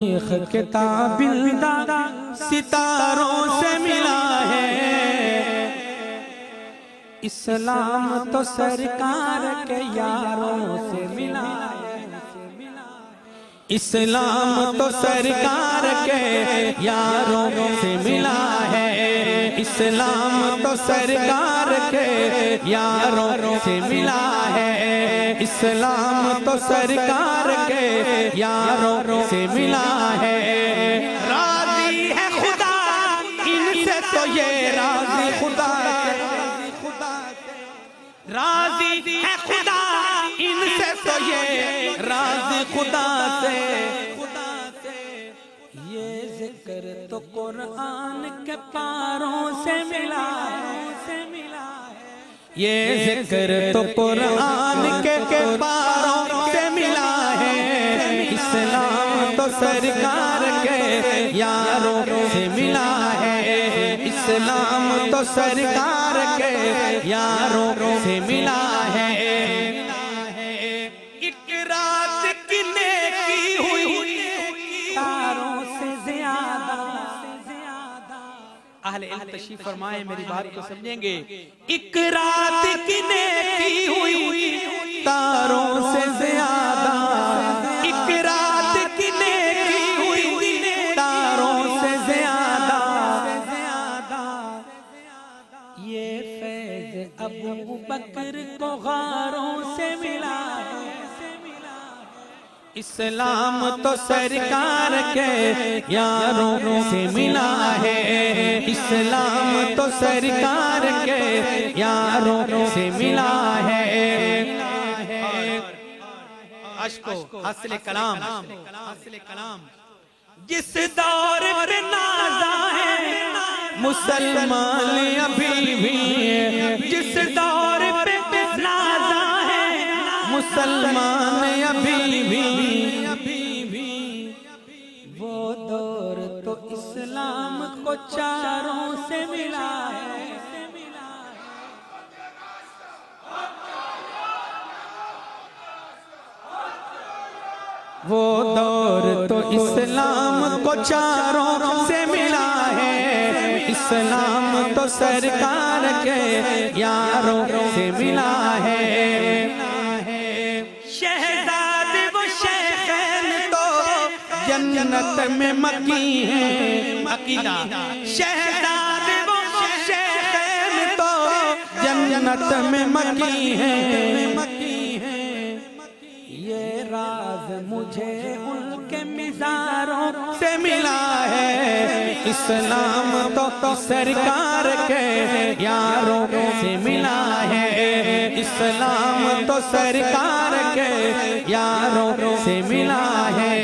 किताबिंदा सितारों से मिला है। इस्लाम तो सरकार के यारों से मिला है। इस्लाम तो सरकार के यारों से मिला है। इस्लाम तो सरकार के यारों से मिला है। इस्लाम तो सरकार के यारों से मिला है। राजी है खुदा इनसे तो ये राजी खुदा, राजी है खुदा इनसे तो ये राजी खुदा से। ये जिक्र तो कुरान के पारों से मिला है। ये जिक्र तो कुरान के पारों से मिला है। इस्लाम तो सरकार के यारों से मिला है। इस्लाम तो सरकार के यारों से मिला है। एक रात की नेकी हुई तारों से ज्यादा। अहले इल्म तशरीफ फरमाए, मेरी बात को समझेंगे। एक रात की नेकी हुई तारों से ज्यादा। एक रात की नेकी हुई तारों से ज्यादा। ये फैज़ अबू बकर को गारों से मिला है। इस्लाम तो सरकार के यारों से मिला है। इस्लाम तो सरकार के यारों से मिला है। अश्को हासिल कलाम, जिस दौर पे नाज़ा है मुसलमान अभी भी, जिस दौर पे नाज़ा है मुसलमान अभी भी, वो दौर तो इस्लाम को चारों से मिला है। वो दौर तो इस्लाम को चारों से मिला है। इस्लाम तो सरकार के यारों से मिला है। शहजादे वो शैख़ैन तो जन्नत में मकी है। अकीदा शहजादे वो शैख़ैन तो जन्नत में मकी है। ये राज मुझे उनके मिज़ारों से मिला है। इस्लाम तो सरकार के यारों से मिला है। इस्लाम तो सरकार के यारों से मिला है।